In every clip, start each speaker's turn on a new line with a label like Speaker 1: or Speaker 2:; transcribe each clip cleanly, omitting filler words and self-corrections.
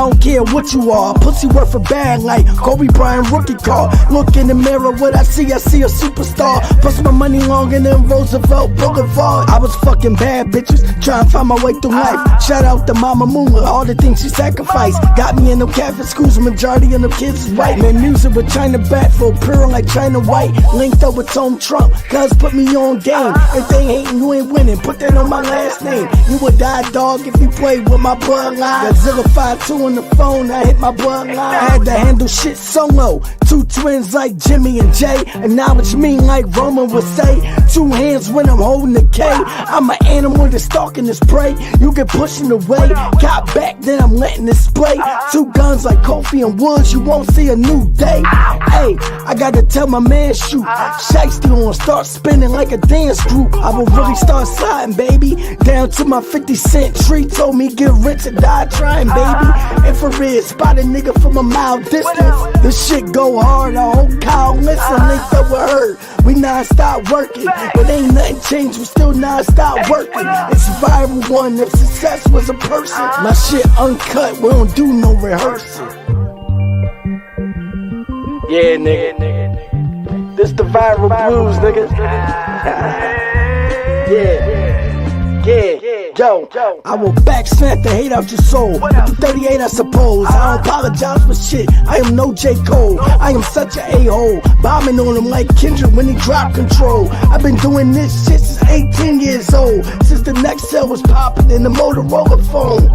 Speaker 1: don't care what you are. Pussy worth a bag like Kobe Bryant rookie card. Look in the mirror, what I see a superstar. Plus my money longer than Roosevelt Boulevard. I was fucking bad bitches, trying to find my way through life. Shout out to Mama Moon, all the things she sacrificed. Got me in them Catholic schools, majority of them kids is white. Man, music with China back for Pearl like China White. Linked up with Tom Trump, cuz put me on game. If they hating, you ain't winning, put that on my last name. You would die, dog, if you play with my bloodline. Godzilla 5-2 on the phone, I hit my bloodline. I had to handle shit solo. Two twins like Jimmy and Jay. Acknowledge me like Roman would say. Two hands when I'm holding the K. I'm an animal that's stalking this prey. You get pushing away, got back, then I'm letting it splay. Two guns like Kofi and Woods, you won't see a new day. Hey, I gotta tell my man shoot. Shiesty on, start spinning like a dance group. I will really start sliding, baby. Down to my 50-cent tree. Told me get rich or die trying, baby. Infrared, spot a nigga from a mile distance. This shit go hard, I hope Kyle listen. Linked up with her, we non-stop working. But ain't nothing changed, we still non-stop working. It's viral one, if success was a person. My shit uncut, we don't do no rehearsal. Yeah, nigga. This the viral blues, nigga. Yeah. Yo, I will back snap the hate out your soul. With the 38, I suppose. I don't apologize for shit. I am no J. Cole. I am such an a-hole. Bombing on him like Kendrick when he dropped control. I've been doing this shit since 18 years old. Since the next cell was popping in the Motorola phone.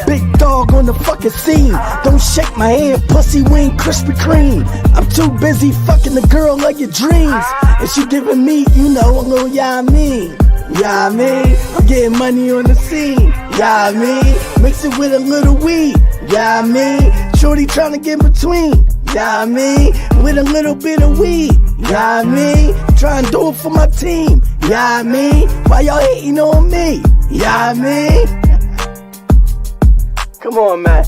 Speaker 1: Big dog on the fucking scene. Don't shake my hand, pussy wing Krispy Kreme. I'm too busy fucking the girl of your dreams. And she giving me, you know, a little yeah I mean. Yeah, I mean, I'm getting money on the scene. Yeah, I mean, mix it with a little weed. Yeah, I mean, shorty tryna get in between. Yeah, I mean, with a little bit of weed. Yeah, I mean, try and do it for my team. Yeah, I mean, why y'all hating on me? Yeah, I mean, come on, man.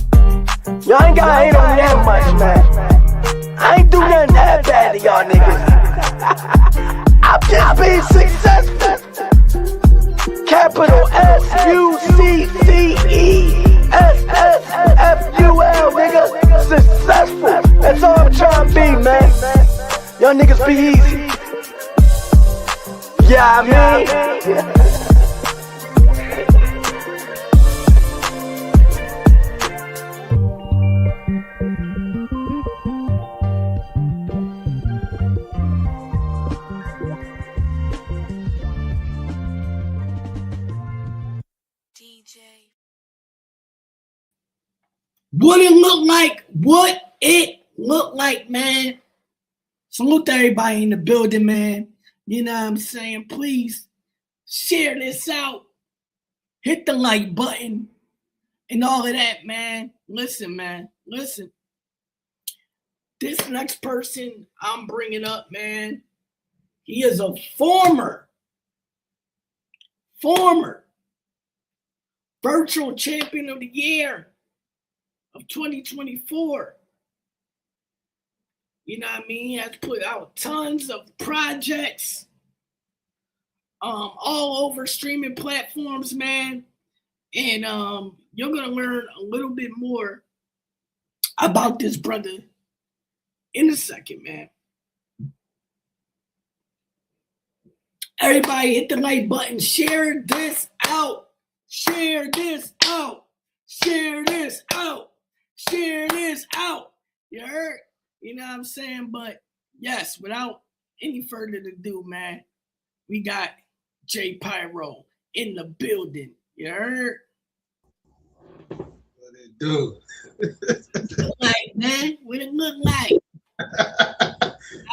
Speaker 1: Y'all ain't gotta hate on me that much, man. I ain't do nothing that bad to y'all niggas. I'm just being successful. Capital S-U-C-C-E-S-S-F-U-L, nigga. Successful. That's all I'm trying to be, man. Y'all niggas be easy. Yeah, I mean. What it look like, man. Salute to everybody in the building, man. You know what I'm saying? Please share this out. Hit the like button and all of that, man. Listen, man. Listen. This next person I'm bringing up, man, he is a former virtual champion of the year of 2024. You know what I mean? He has put out tons of projects all over streaming platforms, man. And you're going to learn a little bit more about this brother in a second, man. Everybody hit the like button. Share this out. Share this out. Share this out. Share this out. You heard? You know what I'm saying? But yes, without any further ado, man, we got PYRO in the building. You heard?
Speaker 2: What it do?
Speaker 1: Look like, man, what it look like?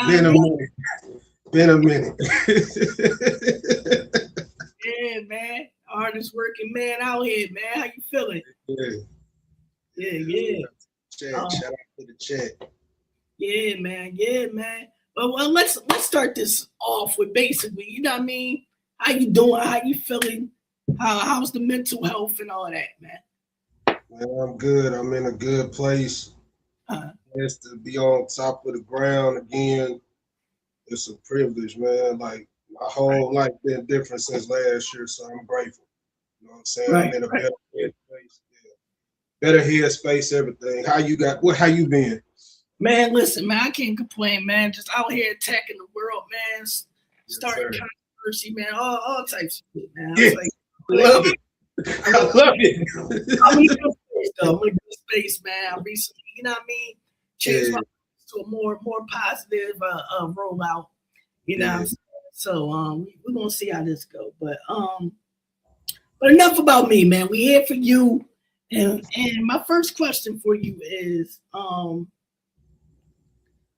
Speaker 2: Been a minute.
Speaker 1: Yeah, man. Hardest working man out here, man. How you feeling? Yeah.
Speaker 2: Shout out to the chat.
Speaker 1: Yeah, man. Well, let's start this off with basically, you know what I mean? How you doing? How you feeling? How's the mental health and all that, man?
Speaker 2: Man, I'm good. I'm in a good place. Just to be on top of the ground again. It's a privilege, man. Like my whole life been different since last year, so I'm grateful. You know what I'm saying? I'm in a better place. Yeah. better headspace, everything. How you been?
Speaker 1: Man, listen, man, I can't complain, man. Just out here attacking the world, man. Starting
Speaker 2: Yes,
Speaker 1: controversy, man. All types of shit, man. I was
Speaker 2: yes.
Speaker 1: like,
Speaker 2: Love it. I love it.
Speaker 1: I'm in a good space, though. I'm in a good space, man. I recently, you know what I mean, changed my life to a more positive rollout. You know what I'm saying? So we're gonna see how this goes. But enough about me, man. We here for you. And my first question for you is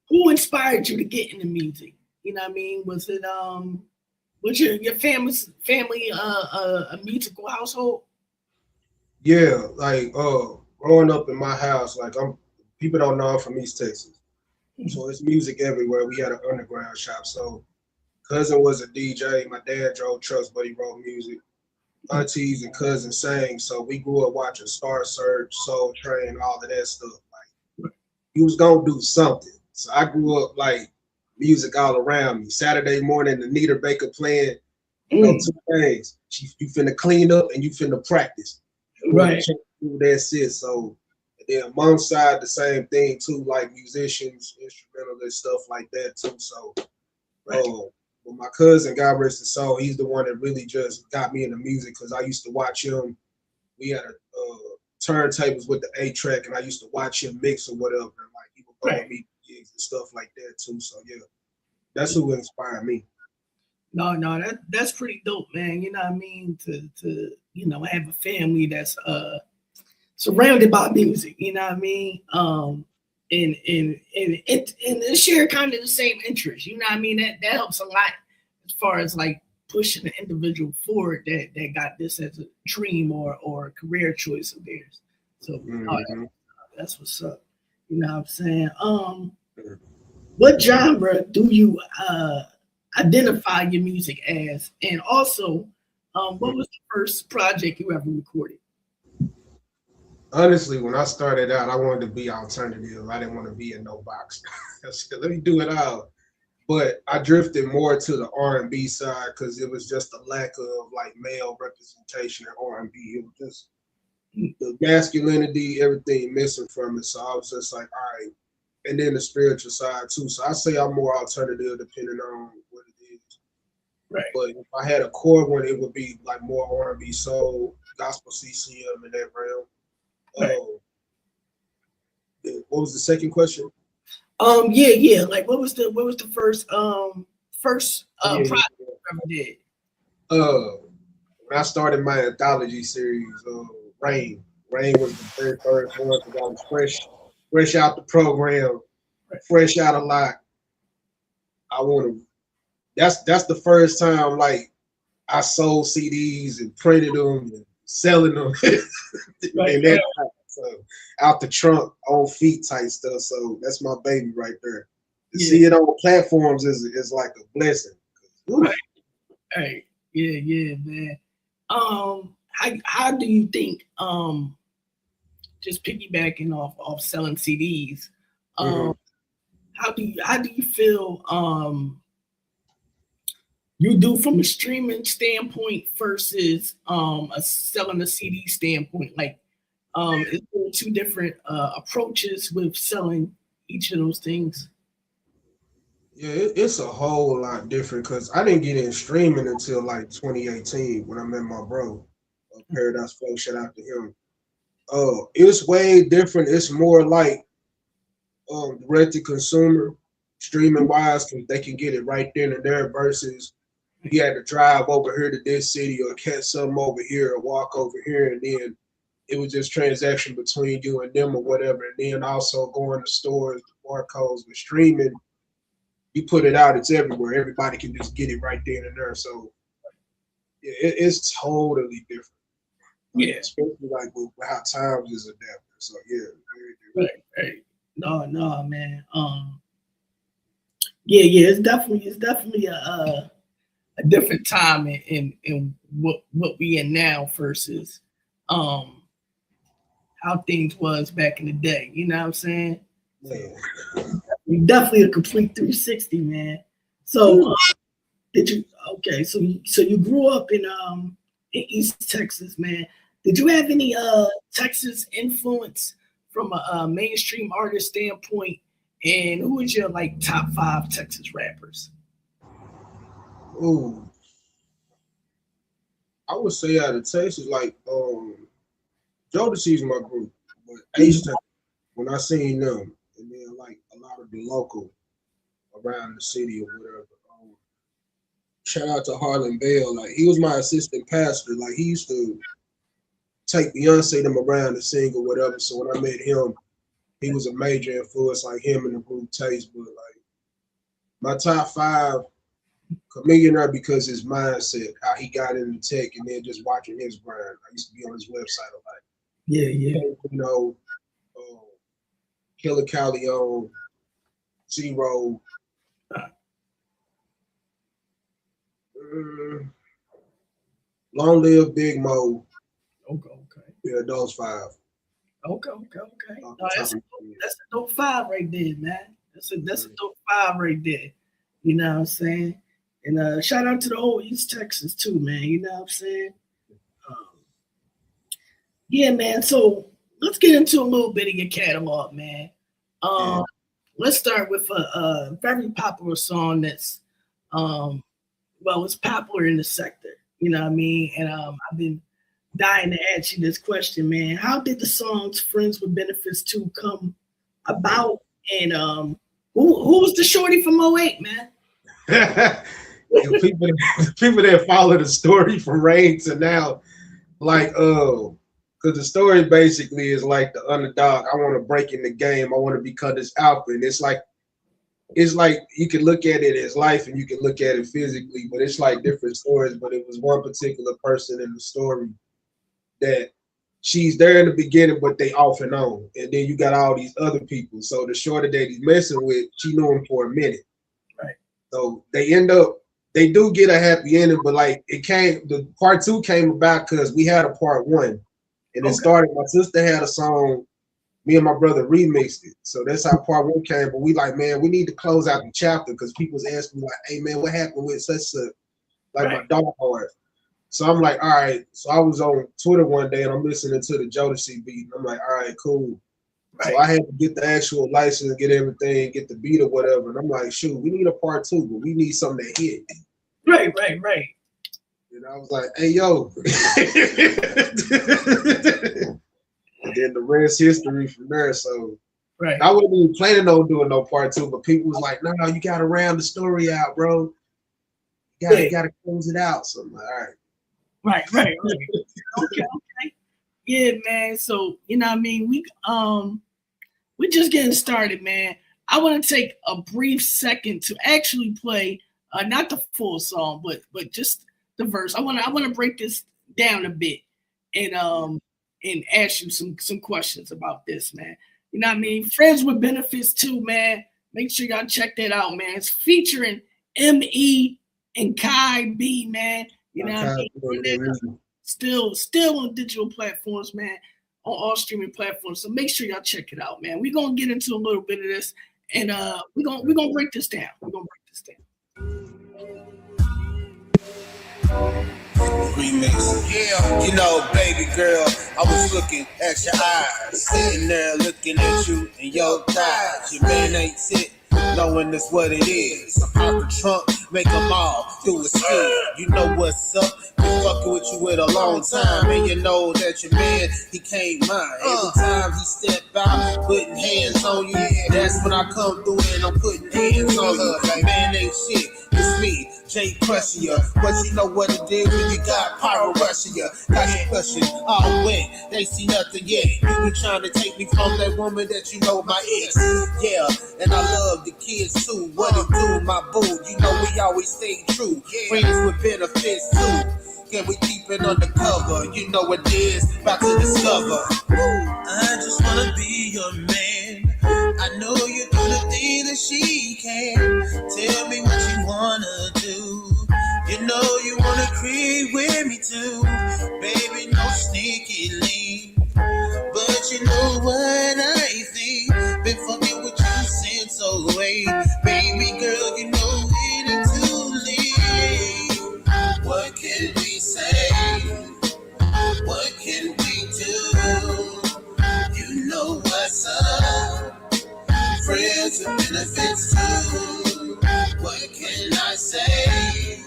Speaker 1: who inspired you to get into music? You know what I mean? Was it was your family a musical household?
Speaker 2: Yeah, like growing up in my house, like people don't know I'm from East Texas. So it's music everywhere. We had an underground shop. So cousin was a DJ. My dad drove trucks, but he wrote music. Aunties and cousins sang. So we grew up watching Star Search, Soul Train, all of that stuff. Like he was gonna do something. So I grew up like music all around me. Saturday morning, Anita Baker playing, two things. You finna clean up and you finna practice.
Speaker 1: Right.
Speaker 2: That's it. So then mom's side the same thing too, like musicians, instrumentalists, stuff like that too. So when my cousin, God rest his soul, he's the one that really just got me into music because I used to watch him. We had turntables with the 8-track, and I used to watch him mix or whatever. And like he would go with me gigs and stuff like that too. So yeah, that's who inspired me.
Speaker 1: No, that's pretty dope, man. You know what I mean? To have a family that's surrounded by music. You know what I mean? And share kind of the same interest. You know what I mean? That helps a lot as far as like pushing the individual forward that got this as a dream or a career choice of theirs. So that's what's up. You know what I'm saying? What genre do you identify your music as? And also, what was the first project you ever recorded?
Speaker 2: Honestly, when I started out, I wanted to be alternative. I didn't want to be in no box. Let me do it all. But I drifted more to the R&B side because it was just a lack of like male representation in R&B. It was just the masculinity, everything missing from it. So I was just like, all right. And then the spiritual side too. So I say I'm more alternative depending on what it is.
Speaker 1: Right.
Speaker 2: But if I had a core one, it would be like more R&B, soul, gospel, CCM in that realm. What was the second question?
Speaker 1: Yeah. Like what was the first project you ever did?
Speaker 2: When I started my anthology series, Rain. Rain was the very first one because I was fresh out the program, fresh out of lock. That's the first time like I sold CDs and printed them and selling them. And that, so out the trunk, on feet type stuff. So that's my baby right there. To see it on platforms is like a blessing.
Speaker 1: Right. Hey, yeah, man. How do you think just piggybacking off selling CDs, how do you feel you do from a streaming standpoint versus selling a CD standpoint? Like is there two different approaches with selling each of those things?
Speaker 2: Yeah, it's a whole lot different because I didn't get in streaming until like 2018 when I met my bro, Paradise Flow. Shout out to him. It's way different. It's more like direct to consumer, streaming wise, because they can get it right then and there versus you had to drive over here to this city or catch something over here or walk over here, and then it was just transaction between you and them or whatever. And then also going to stores, the barcodes with streaming, you put it out, it's everywhere. Everybody can just get it right then and there. So it's totally different.
Speaker 1: Yeah,
Speaker 2: especially like with how times is adapting. So yeah,
Speaker 1: very different. Right. No, man. Yeah. It's definitely a different time in what we in now versus how things was back in the day. You know what I'm saying?
Speaker 2: Man.
Speaker 1: Definitely a complete 360, man. So did you so you grew up in East Texas, man. Did you have any Texas influence from a mainstream artist standpoint? And who is your like top 5 Texas rappers?
Speaker 2: Ooh, I would say out of Texas, like Jodeci's my group, but H when I seen them, and then like a lot of the local around the city or whatever. Shout out to Harlan Bell, like he was my assistant pastor. Like he used to take Beyonce them around to sing or whatever. So when I met him, he was a major influence, like him and the group Taste. But like my top 5, Chameleon because his mindset, how he got into tech, and then just watching his grind. I used to be on his website a lot.
Speaker 1: Yeah.
Speaker 2: You know, Killer Calleon, Zero. Long Live Big Mo.
Speaker 1: Okay.
Speaker 2: Yeah, those 5.
Speaker 1: Okay. No, that's a dope 5 right there, man. That's a dope 5 right there. You know what I'm saying? And shout out to the whole East Texas too, man. You know what I'm saying? Yeah, man. So let's get into a little bit of your catalog, man. Let's start with a very popular song that's it's popular in the sector. You know what I mean? And I've been dying to ask you this question, man. How did the songs "Friends with Benefits 2" come about? And who was the shorty from 08, man?
Speaker 2: people that follow the story from Rain to now, like because the story basically is like the underdog. I want to break in the game. I want to become this alpha, and it's like you can look at it as life and you can look at it physically, but it's like different stories. But it was one particular person in the story that she's there in the beginning, but they off and on. And then you got all these other people. So the shorter that he's messing with, she knew him for a minute.
Speaker 1: Right.
Speaker 2: So they do get a happy ending, but like the part 2 came about because we had a part 1. And it started, my sister had a song, me and my brother remixed it. So that's how part 1 came. But we like, man, we need to close out the chapter because people's asking me like, hey man, what happened with such a my dog hard? So I'm like, all right. So I was on Twitter one day and I'm listening to the Jodeci beat. And I'm like, all right, cool. Right. So I had to get the actual license, get everything, get the beat or whatever. And I'm like, shoot, we need a part 2, but we need something that hit.
Speaker 1: Right.
Speaker 2: And I was like, hey, yo. And then the rest history from there. So I wasn't even planning on doing no part 2, but people was like, no, you got to round the story out, bro. You got to close it out. So I'm like, all right.
Speaker 1: Right. Okay. Yeah, man. So, you know what I mean? We're just getting started, man. I want to take a brief second to actually play not the full song, but just the verse. I want to break this down a bit and ask you some questions about this, man. You know what I mean? Friends with Benefits 2, man. Make sure y'all check that out, man. It's featuring ME and Kai B, man. You know what I mean? Still on digital platforms, man, on all streaming platforms. So make sure y'all check it out, man. We're gonna get into a little bit of this, and we're gonna break this down.
Speaker 3: Remix. Yeah, you know, baby girl, I was looking at your eyes, sitting there looking at you and your thighs. Your man ain't sit, knowing that's what it is. I'm out the trunk, make them all do a spin. You know what's up? Been fucking with you with a long time, and you know that your man, he can't mind. Every time he step out, putting hands on you, that's when I come through and I'm putting hands on you. Like, man ain't shit, it's me, Jay crushing ya. But you know what it is when you got pyro rushing ya. Got you pushing all wet, they see nothing yet. You been trying to take me from that woman that you know my ex. Yeah, and I love the kids too. What it do, my boo? You know we always stay true. Friends with benefits too. Can we keep it undercover? You know what it is, about to discover. I just wanna be your man. I know you do the thing that she can. Tell me what you wanna do. You know you wanna creep with me too. Baby, no sneaky link. But you know what I think. Been fucking with you since 08. Baby girl, you know it ain't too late. What can we say? What can we friends with benefits too. What can I say?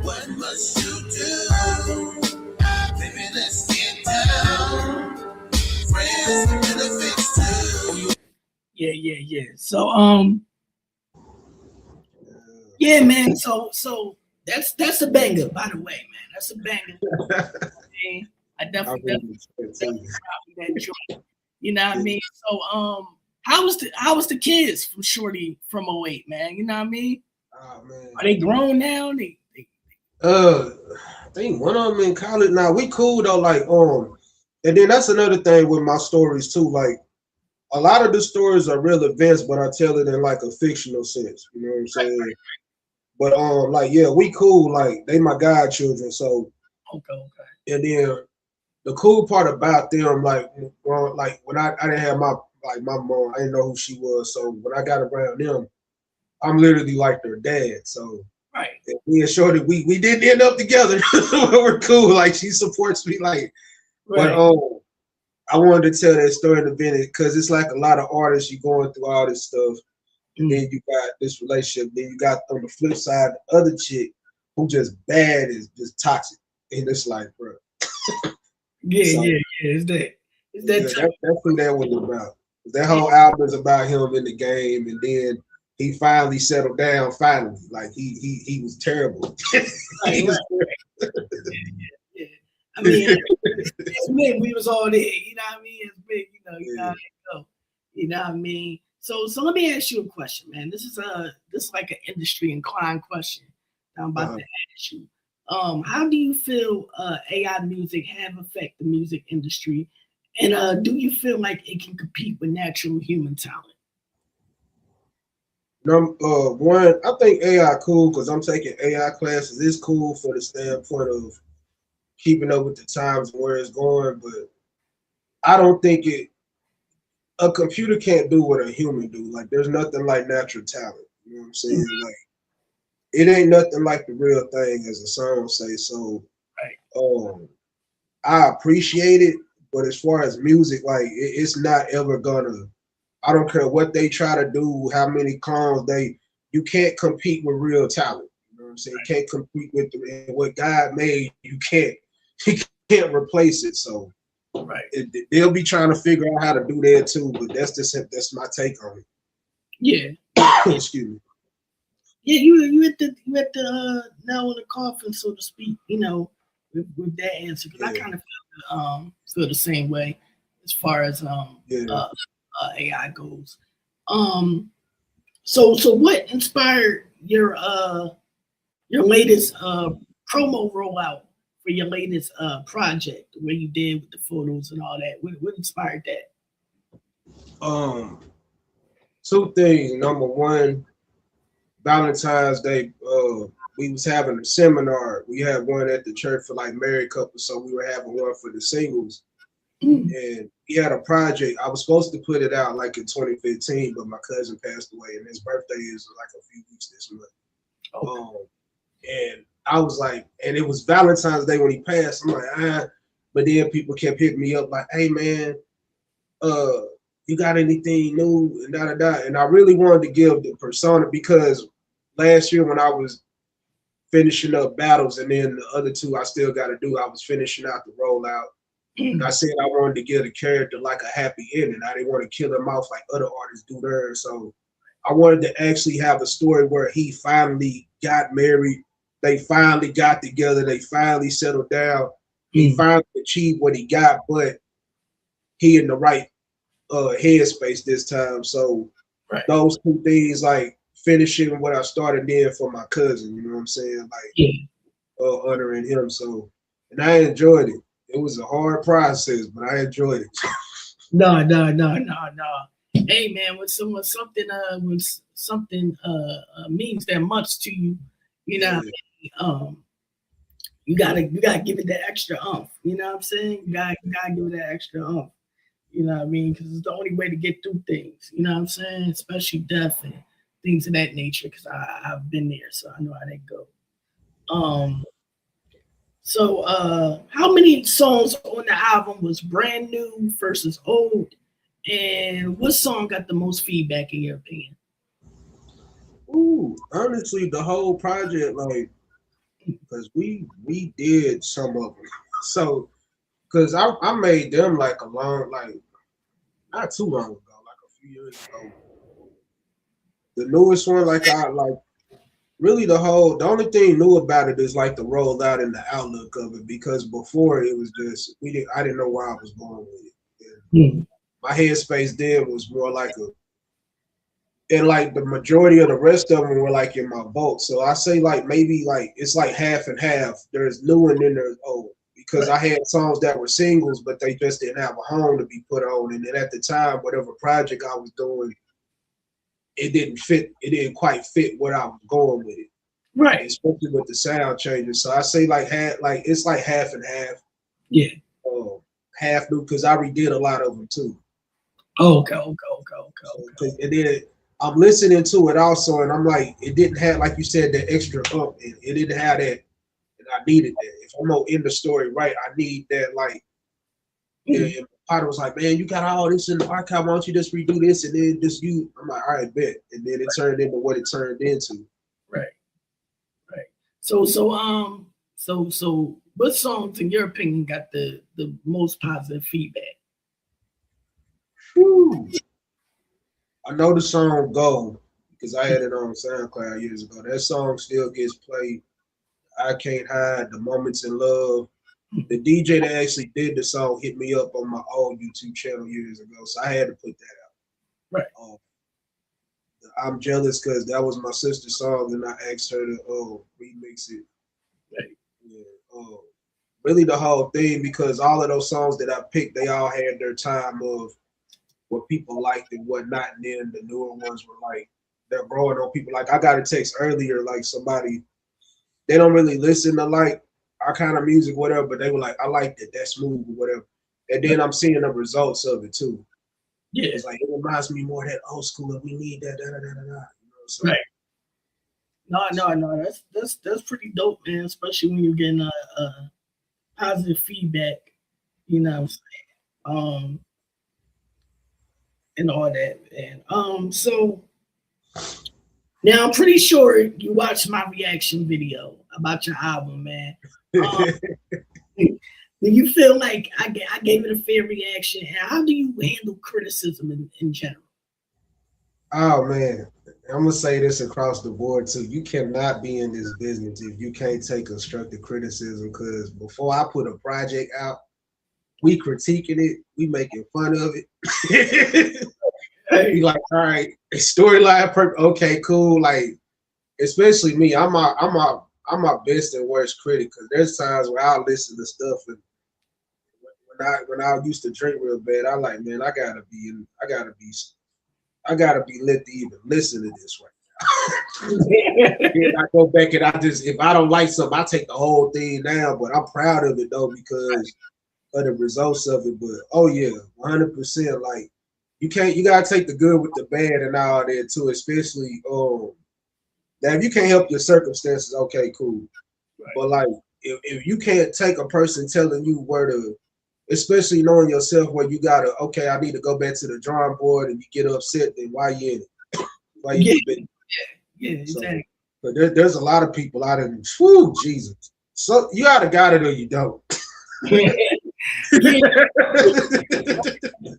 Speaker 3: What must you do? Baby, let's get down. Friends with benefits too.
Speaker 4: Yeah. So yeah, man. So that's a banger, by the way, man. That's a banger. I definitely that joint. You know what I mean? So how was the kids from Shorty from 08, man? You know what I mean?
Speaker 2: Oh man.
Speaker 4: Are they grown now?
Speaker 2: I think one of them in college now. We cool though, like and then that's another thing with my stories too. Like a lot of the stories are real events, but I tell it in like a fictional sense. You know what I'm saying?
Speaker 4: Right.
Speaker 2: But like yeah, we cool. Like they my godchildren. So
Speaker 4: Okay.
Speaker 2: and then the cool part about them, like when I didn't have my mom, I didn't know who she was. So when I got around them, I'm literally like their dad. So
Speaker 4: right.
Speaker 2: Me and Shorty, we didn't end up together. We're cool. Like she supports me. Like,
Speaker 4: right.
Speaker 2: But I wanted to tell that story in a minute because it's like a lot of artists. You going through all this stuff, and then you got this relationship. Then you got on the flip side the other chick who just bad is just toxic, and it's like, bro.
Speaker 4: Yeah. It's that.
Speaker 2: That's what that was about. That whole album is about him in the game, and then he finally settled down. Finally, like he was terrible.
Speaker 4: Right. Yeah. I mean, it's big. We was all there. You know what I mean? It's big. You know how it go. You know what I mean? So let me ask you a question, man. This is like an industry inclined question I'm about to ask you. How do you feel AI music have affected the music industry, and do you feel like it can compete with natural human talent?
Speaker 2: One, I think AI cool because I'm taking AI classes. It's cool for the standpoint of keeping up with the times and where it's going, but I don't think a computer can't do what a human do. Like there's nothing like natural talent. You know what I'm saying? Like it ain't nothing like the real thing, as the song say. So I appreciate it, but as far as music, like it's not ever gonna. I don't care what they try to do, how many clones you can't compete with real talent. You know what I'm saying? You can't compete with what God made. You can't replace it. So they'll be trying to figure out how to do that too. But that's my take on it.
Speaker 4: Yeah.
Speaker 2: Excuse me.
Speaker 4: Yeah, you at the nail in the coffin, so to speak. You know, with that answer, because I kind of feel the same way as far as AI goes. So what inspired your latest promo rollout for your latest project where you did with the photos and all that? What inspired that?
Speaker 2: Two things. Number one, Valentine's Day, we was having a seminar. We had one at the church for like married couples, so we were having one for the singles. And he had a project. I was supposed to put it out like in 2015, but my cousin passed away, and his birthday is like a few weeks this month. And I was like, and it was Valentine's Day when he passed. I'm like, but then people kept hitting me up like, hey man, you got anything new and da. And I really wanted to give the persona because last year when I was finishing up battles and then the other two I still got to do, I was finishing out the rollout. And I said I wanted to give the character like a happy ending. I didn't want to kill him off like other artists do theirs. So I wanted to actually have a story where he finally got married. They finally got together. They finally settled down. He finally achieved what he got, but he in the right headspace this time. So those two things, like finishing what I started then for my cousin, you know what I'm saying? Like honoring him. So, and I enjoyed it. It was a hard process, but I enjoyed it.
Speaker 4: No. Hey man, when something means that much to you, you know, you gotta give it that extra umph. You know what I'm saying? You gotta give it that extra umph. You know what I mean? Because it's the only way to get through things. You know what I'm saying? Especially death and things of that nature. Because I've been there, so I know how they go. So how many songs on the album was brand new versus old? And what song got the most feedback in your opinion?
Speaker 2: Ooh, honestly, the whole project, like, because we did some of them. So, because I made them like a long, like, not too long ago, like a few years ago. The newest one, really the only thing new about it is like the rollout and the outlook of it, because before it was just, I didn't know where I was going with it. And my headspace then was more like and like the majority of the rest of them were like in my boat. So I say like maybe like it's like half and half. There's new and then there's old, because I had songs that were singles, but they just didn't have a home to be put on. And then at the time, whatever project I was doing, it didn't fit. It didn't quite fit what I was going with it,
Speaker 4: Right.
Speaker 2: especially with the sound changes. So I say like it's like half and half.
Speaker 4: Yeah.
Speaker 2: Half new, because I redid a lot of them too.
Speaker 4: Okay.
Speaker 2: And then I'm listening to it also, and I'm like, it didn't have, like you said, that extra up. It didn't have that, and I needed that. If I'm gonna end the story right, I need that. Like, and Potter was like, "Man, you got all this in the archive. Why don't you just redo this and then just you?" I'm like, "All right, bet." And then it turned into what it turned into.
Speaker 4: Right. So what songs, in your opinion, got the most positive feedback?
Speaker 2: Whew. I know the song "Go" because I had it on SoundCloud years ago. That song still gets played. I Can't Hide, The Moments in Love. The DJ that actually did the song hit me up on my old YouTube channel years ago, so I had to put that out.
Speaker 4: Right.
Speaker 2: I'm Jealous, because that was my sister's song, and I asked her to remix it.
Speaker 4: Right.
Speaker 2: Yeah. Really the whole thing, because all of those songs that I picked, they all had their time of what people liked and whatnot, and then the newer ones were like, they're growing on people. Like, I got a text earlier, like somebody, they don't really listen to like our kind of music, whatever, but they were like, I liked it, that's smooth or whatever. And then I'm seeing the results of it too.
Speaker 4: Yeah.
Speaker 2: It's like, it reminds me more of that old school, and we need that, da da da da da. You know, so.
Speaker 4: Right. No, that's pretty dope, man, especially when you're getting a positive feedback, you know what I'm saying? And all that. And so now I'm pretty sure you watched my reaction video about your album, man. Do you feel like I gave it a fair reaction? And how do you handle criticism in general?
Speaker 2: Oh man, I'm gonna say this across the board too. You cannot be in this business if you can't take constructive criticism. Because before I put a project out, we critiquing it, we making fun of it. We like, all right, storyline, okay, cool. Like, especially me, I'm my best and worst critic, because there's times where I'll listen to stuff, and when I used to drink real bad, I like, man, I gotta be lit to even listen to this right now. And I go back and if I don't like something, I take the whole thing down. But I'm proud of it though, because of the results of it. But oh yeah, 100%. Like, you gotta take the good with the bad and all that too. Especially now if you can't help your circumstances, okay, cool. Right. But like, if you can't take a person telling you where to, especially knowing yourself, where you gotta, okay, I need to go back to the drawing board, and you get upset, then why you in it? Why you
Speaker 4: yeah, exactly.
Speaker 2: So, but there's a lot of people out in, whew, Jesus. So you either got it or you don't.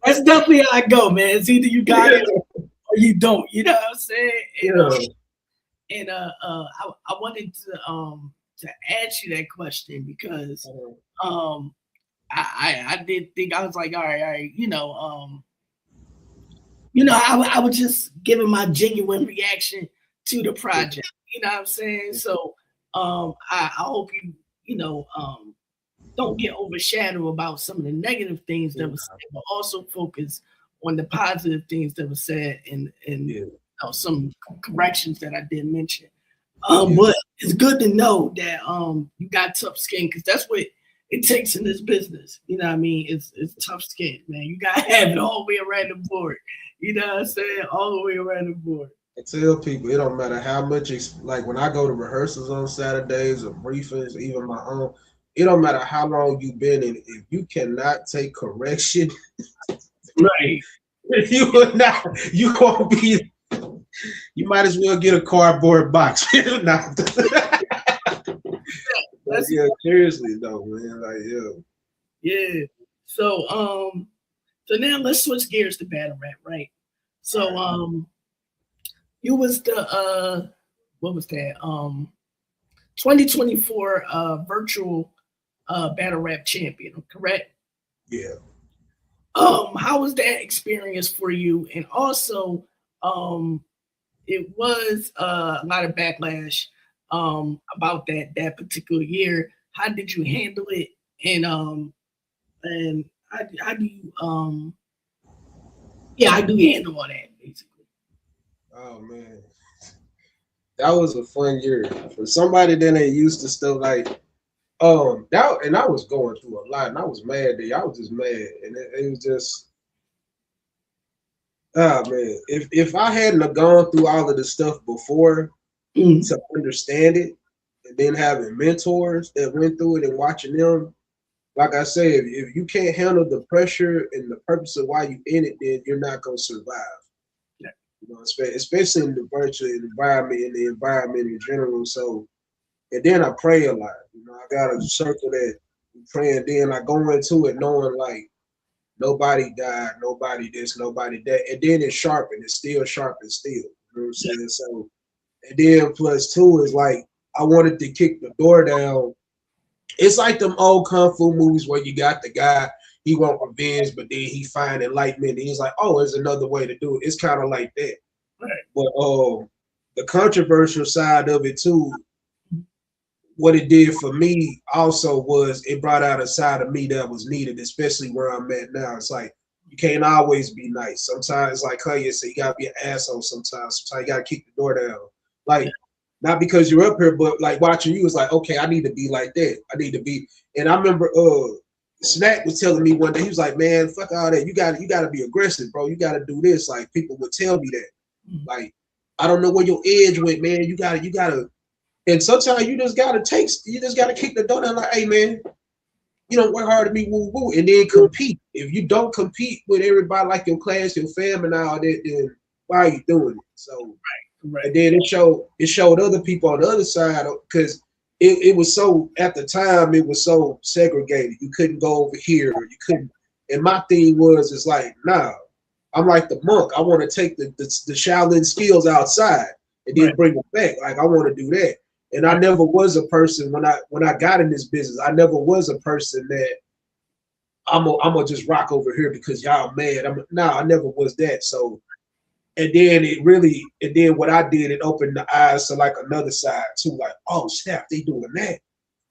Speaker 4: That's definitely how I go, man. It's either you got it or you don't. You know what I'm saying? And I wanted to ask you that question because I did think, I was like, all right, I was just giving my genuine reaction to the project. You know what I'm saying? So I hope you don't get overshadowed about some of the negative things that were said, but also focus on the positive things that were said and some corrections that I did mention. But it's good to know that you got tough skin, because that's what it takes in this business. You know what I mean? It's tough skin, man. You got to have it all the way around the board. You know what I'm saying? All the way around the board.
Speaker 2: I tell people, it don't matter how much, like when I go to rehearsals on Saturdays or briefings, even my own, it don't matter how long you've been in. If you cannot take correction,
Speaker 4: right,
Speaker 2: You would not. You won't be. You might as well get a cardboard box. Nah. But yeah, seriously though, man. Like,
Speaker 4: Yeah. So so now let's switch gears to battle rap, right? So you was the what was that? 2024 virtual battle rap champion, correct?
Speaker 2: yeah.
Speaker 4: How was that experience for you? And also, it was a lot of backlash about that particular year. How did you handle it? And how do you yeah, how do you handle all that basically?
Speaker 2: Oh man, that was a fun year for somebody that ain't used to stuff like that. And I was going through a lot, and I was mad. I was just mad, and it was just man. If I hadn't have gone through all of the stuff before to understand it, and then having mentors that went through it and watching them, like I said, if you can't handle the pressure and the purpose of why you in it, then you're not gonna survive.
Speaker 4: Yeah.
Speaker 2: You know, especially in the virtual environment, in the environment in general. So, and then I pray a lot. You know, I got a circle that we pray, and then I go into it knowing like nobody died, nobody this, nobody that, and then it's sharp and it's still sharp and still. You know what I'm saying? So, and then plus two is like I wanted to kick the door down. It's like them old kung fu movies where you got the guy, he want revenge, but then he find enlightenment. And he's like, oh, there's another way to do it. It's kind of like that.
Speaker 4: Right.
Speaker 2: But the controversial side of it too, what it did for me also was it brought out a side of me that was needed, especially where I'm at now. It's like you can't always be nice. Sometimes, like Kanye said, you gotta be an asshole sometimes. Sometimes you gotta kick the door down. Like, not because you're up here, but like watching you is like, okay, I need to be like that. I need to be. And I remember Snack was telling me one day, he was like, man, fuck all that. You gotta be aggressive, bro. You gotta do this. Like people would tell me that. Like, I don't know where your edge went, man. You gotta and sometimes you just gotta kick the door down like, hey man, you don't work hard to me, woo woo, and then compete. If you don't compete with everybody like your class, your family and all that, then why are you doing it? So
Speaker 4: Right.
Speaker 2: and then it showed other people on the other side because it was so at the time it was so segregated. You couldn't go over here, or you couldn't. And my thing was it's like, nah, I'm like the monk. I want to take the Shaolin skills outside and then bring them back. Like I want to do that. And I never was a person when I got in this business. I never was a person that I'm gonna just rock over here because y'all mad. I never was that. So and then what I did, it opened the eyes to like another side too. Like, oh snap, they doing that.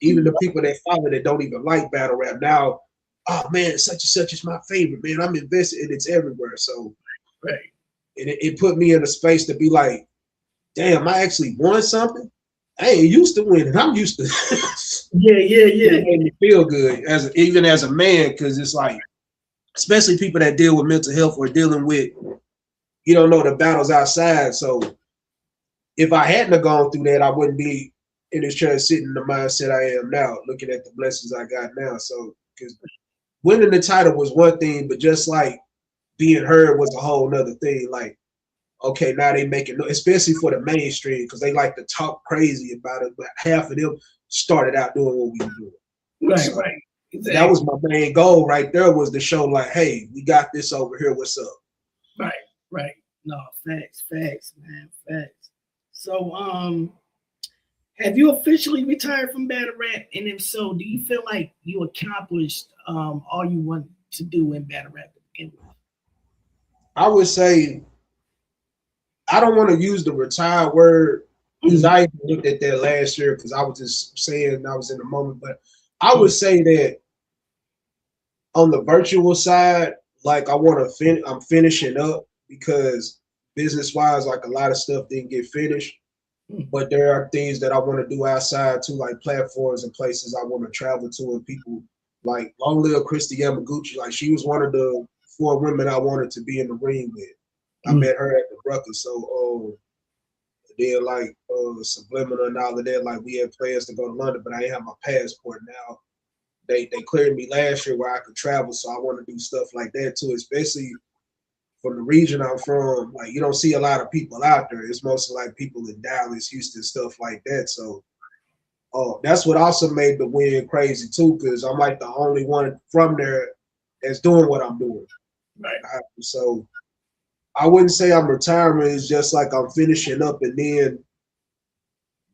Speaker 2: Even the people that follow that don't even like battle rap now, oh man, such and such is my favorite, man. I'm invested and it's everywhere. So and it put me in a space to be like, damn, I actually won something. I ain't used to winning. I'm used to It made me feel good even as a man, because it's like, especially people that deal with mental health or dealing with, you don't know, the battles outside. So if I hadn't have gone through that, I wouldn't be in this chair sitting in the mindset I am now, looking at the blessings I got now. So because winning the title was one thing, but just like being heard was a whole nother thing. Like, okay, now they making, especially for the mainstream, because they like to talk crazy about it, but half of them started out doing what we were doing.
Speaker 4: Right. Exactly.
Speaker 2: That was my main goal right there, was to show like, hey, we got this over here. What's up?
Speaker 4: Right. No, facts, man, facts. So, have you officially retired from battle rap? And if so, do you feel like you accomplished all you want to do in battle rap to begin with?
Speaker 2: I would say I don't want to use the retired word because I even looked at that last year because I was just saying I was in the moment. But I would say that on the virtual side, like I'm finishing up because business wise, like a lot of stuff didn't get finished. But there are things that I want to do outside too, like platforms and places I want to travel to, and people like long live Christy Yamaguchi. Like she was one of the 4 women I wanted to be in the ring with. I met her at the Rucker. So then like Subliminal and all of that, like we had plans to go to London, but I didn't have my passport. Now they cleared me last year where I could travel, so I want to do stuff like that too, especially from the region I'm from, like you don't see a lot of people out there. It's mostly like people in Dallas, Houston, stuff like that. So that's what also made the win crazy too, because I'm like the only one from there that's doing what I'm doing.
Speaker 4: Right.
Speaker 2: So I wouldn't say I'm retiring. It's just like I'm finishing up, and then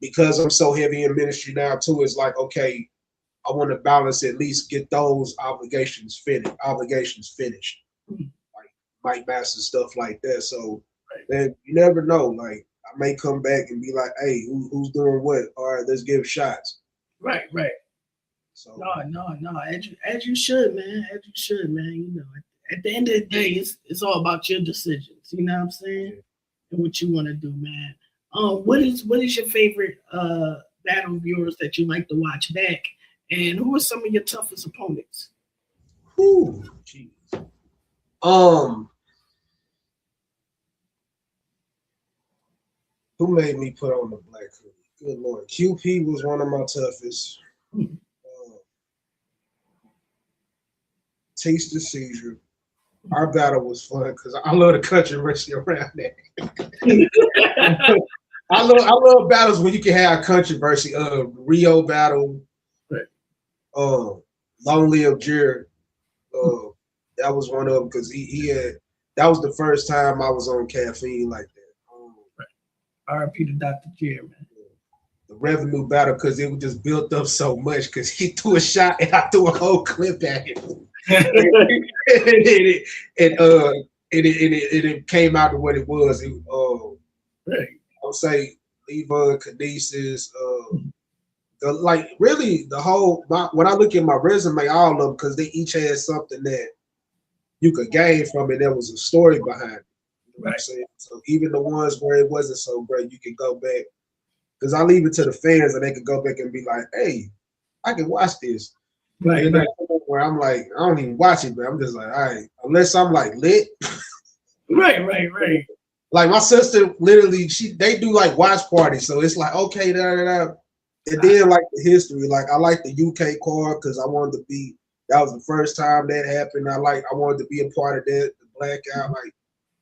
Speaker 2: because I'm so heavy in ministry now too, it's like, okay, I want to balance, at least get those obligations finished. Like Mike Master stuff like that. So then you never know. Like I may come back and be like, hey, who's doing what? All right, let's give shots.
Speaker 4: Right. So no. As you should, man. As you should, man. You know, at the end of the day, it's all about your decisions. You know what I'm saying? And what you want to do, man. What is your favorite battle of yours that you like to watch back? And who are some of your toughest opponents?
Speaker 2: Whew, jeez. Who made me put on the black hoodie? Good Lord. QP was one of my toughest. Taste the Seizure. Our battle was fun because I love the controversy around that. I love battles when you can have controversy. Rio battle. Long Live Jared. That was one of them because he had. That was the first time I was on caffeine like that.
Speaker 4: R.I.P. to Dr. Jared, man.
Speaker 2: The revenue battle because it was just built up so much because he threw a shot and I threw a whole clip at him. It came out to what it was. I would say Leva, Kinesis, like really the whole. When I look at my resume, all of them because they each had something that you could gain from it. There was a story behind it. You know what I'm saying? So even the ones where it wasn't so great, you can go back because I leave it to the fans and they can go back and be like, "Hey, I can watch this."
Speaker 4: Right.
Speaker 2: And where I'm like, I don't even watch it, but I'm just like, all right, unless I'm like lit.
Speaker 4: Right.
Speaker 2: Like my sister, literally, they do like watch parties, so it's like okay, and then like the history, like I like the UK card because I wanted to be. That was the first time that happened. I wanted to be a part of that. The blackout, like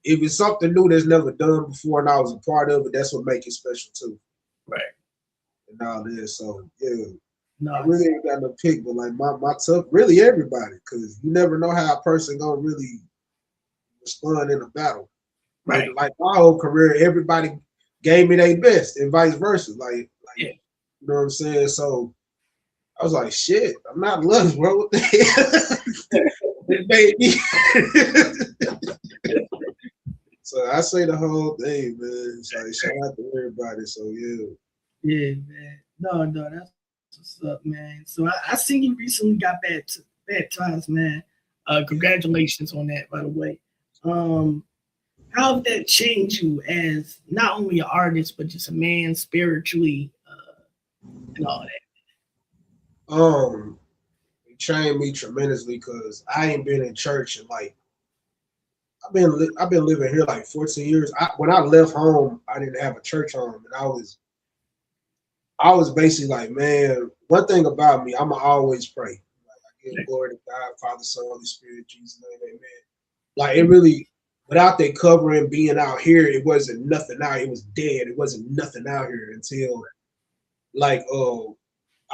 Speaker 2: if it's something new that's never done before, and I was a part of it, that's what makes it special too.
Speaker 4: Right.
Speaker 2: And all this, so yeah.
Speaker 4: No,
Speaker 2: I really ain't got no pick, but like my tough, really everybody, because you never know how a person gonna really respond in a battle.
Speaker 4: Right.
Speaker 2: Like my whole career, everybody gave me their best, and vice versa. Like
Speaker 4: yeah.
Speaker 2: You know what I'm saying? So I was like, shit, I'm not lucky, bro. What the hell? It made me. So I say the whole thing, man. It's like shout out to everybody. So yeah.
Speaker 4: Yeah, man. No, that's what's up, man. So I seen you recently got baptized, man. Congratulations on that, by the way. How did that change you as not only an artist but just a man spiritually and all that?
Speaker 2: It trained me tremendously because I ain't been in church in like I've been living here like 14 years. When I left home, I didn't have a church home, and I was basically like, man, one thing about me, I'ma always pray. Like I give glory to God, Father, Son, Holy Spirit, Jesus' name, amen. Like it really, without that covering being out here, it wasn't nothing out. It was dead. It wasn't nothing out here until like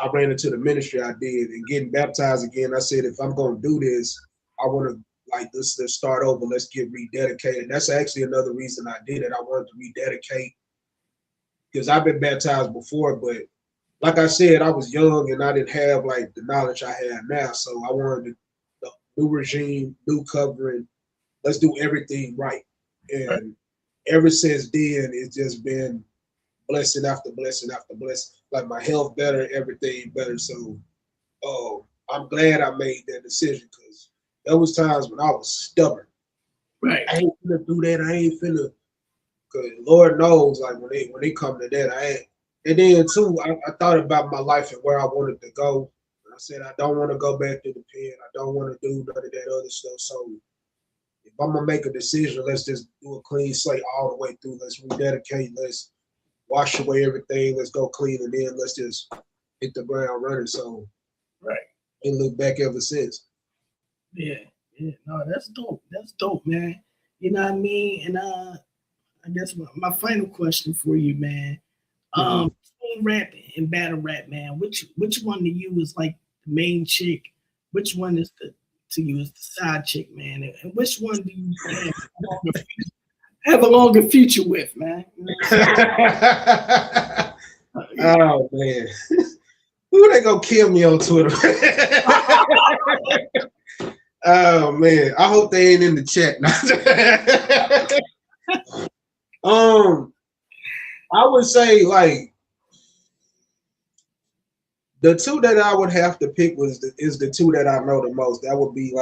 Speaker 2: I ran into the ministry I did and getting baptized again. I said, if I'm gonna do this, I want to like this. Let's start over. Let's get rededicated. That's actually another reason I did it. I wanted to rededicate because I've been baptized before, but like I said, I was young and I didn't have like the knowledge I have now. So I wanted the new regime, new covering. Let's do everything right. And ever since then, it's just been blessing after blessing after blessing. Like my health better, everything better. So I'm glad I made that decision because there was times when I was stubborn.
Speaker 4: Right.
Speaker 2: I ain't finna do that. I ain't finna. Cause Lord knows, like when they come to that, I ain't. And then too, I thought about my life and where I wanted to go. And I said I don't want to go back to the pen. I don't want to do none of that other stuff. So if I'm gonna make a decision, let's just do a clean slate all the way through. Let's rededicate. Let's wash away everything. Let's go clean, and then let's just hit the ground running. So ain't look back ever since.
Speaker 4: Yeah. No, that's dope. That's dope, man. You know what I mean? And I guess my final question for you, man. Between rap and battle rap, man, which one to you is like the main chick? Which one is to you is the side chick, man? And which one do you have a longer future with, man? You
Speaker 2: Oh
Speaker 4: know
Speaker 2: man. Who they gonna kill me on Twitter? Oh man. I hope they ain't in the chat now. I would say like the two that I would have to pick is the two that I know the most. That would be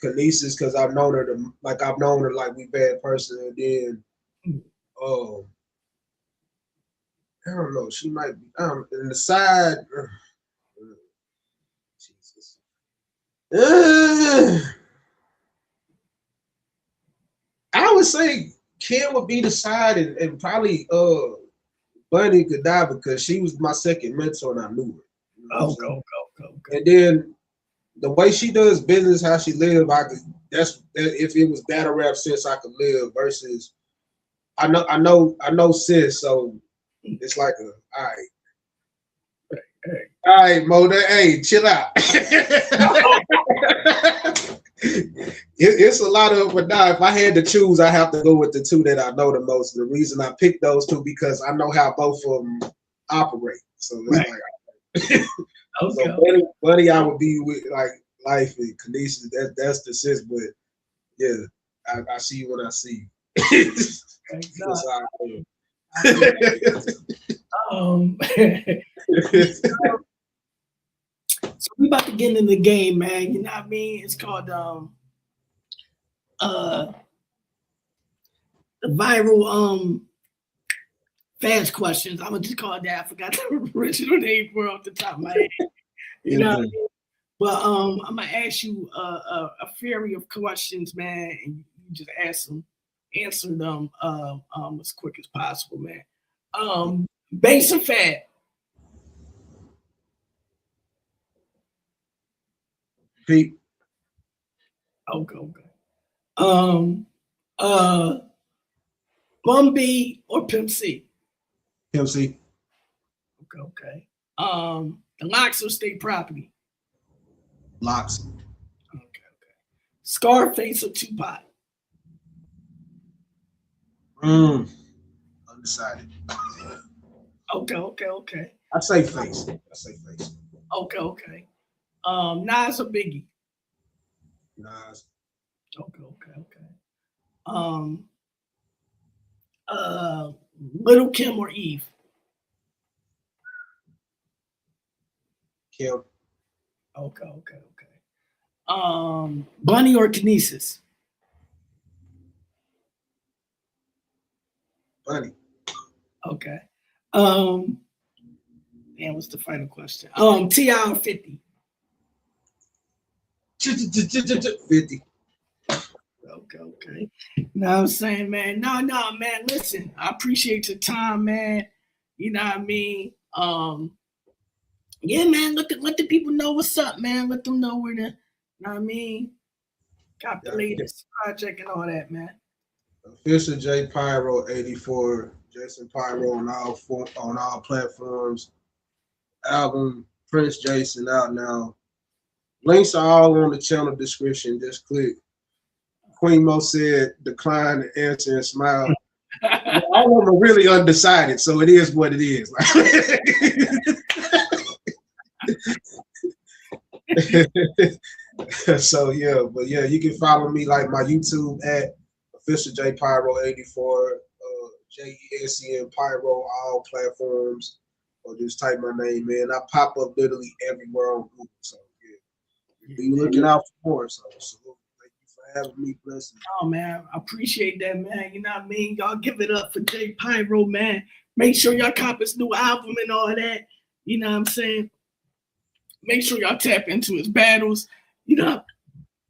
Speaker 2: Kinesis, because I've known her like we bad person, and then I don't know, she might be in the side. Jesus. I would say Kim would be the side, and probably Bunny could die because she was my second mentor and I knew her. You know
Speaker 4: go.
Speaker 2: And then the way she does business, how she live, that's if it was battle rap since I could live versus I know sis, so it's like all right, Mo, hey, chill out. It's a lot of, but now if I had to choose, I have to go with the two that I know the most. The reason I picked those two because I know how both of them operate. So it's like,
Speaker 4: Okay.
Speaker 2: So buddy, I would be with like Life and Kanisha. That's the sis, but yeah, I see you when I see you. That's how I
Speaker 4: So we about to get in the game, man. You know what I mean? It's called the viral fast questions. I'm gonna just call it that. I forgot the original name for it off the top of my head. You know what I mean? But I'm gonna ask you a flurry of questions, man, and you just answer them as quick as possible, man. Base or fat?
Speaker 2: Pete.
Speaker 4: Okay. Bum B or Pimp C?
Speaker 2: Pimp C.
Speaker 4: Okay. The Locks or State Property?
Speaker 2: Locks.
Speaker 4: Okay. Scarface or Tupac?
Speaker 2: Undecided.
Speaker 4: Okay.
Speaker 2: I say Face.
Speaker 4: Okay. Nas or Biggie?
Speaker 2: Nas.
Speaker 4: Okay. Little Kim or Eve?
Speaker 2: Kim.
Speaker 4: Okay. Bunny or Kinesis?
Speaker 2: Bunny.
Speaker 4: Okay. And what's the final question? T.I. or 50?
Speaker 2: 50.
Speaker 4: Okay. You know what I'm saying, man? No, man. Listen, I appreciate your time, man. You know what I mean? Yeah, man. Let the people know what's up, man. Let them know where to, you know what I mean? Got the latest project and all that, man.
Speaker 2: Official J PYRO 84. Jason PYRO on all platforms. Album Prince Jason out now. Links are all on the channel description. Just click. Queen Mo said decline to answer and smile. All of them are really undecided, so it is what it is. So yeah, but yeah, you can follow me like my YouTube at official J PYRO 84, JESEN PYRO all platforms, or just type my name in. I pop up literally everywhere on Google. So yeah, be looking out for more. So thank you for having me. Blessing.
Speaker 4: Oh man, I appreciate that, man. You know what I mean? Y'all give it up for J PYRO, man. Make sure y'all cop his new album and all that. You know what I'm saying? Make sure y'all tap into his battles. You know,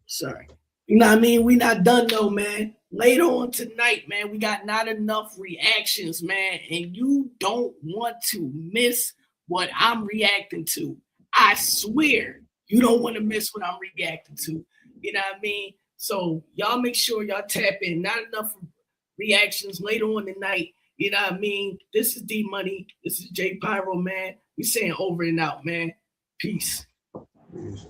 Speaker 4: sorry. You know what I mean? We not done though, man. Later on tonight, man, we got not enough reactions, man. And you don't want to miss what I'm reacting to. I swear you don't want to miss what I'm reacting to. You know what I mean? So y'all make sure y'all tap in. Not enough reactions later on tonight. You know what I mean? This is D Money. This is J Pyro, man. We saying over and out, man. Peace.
Speaker 2: Peace.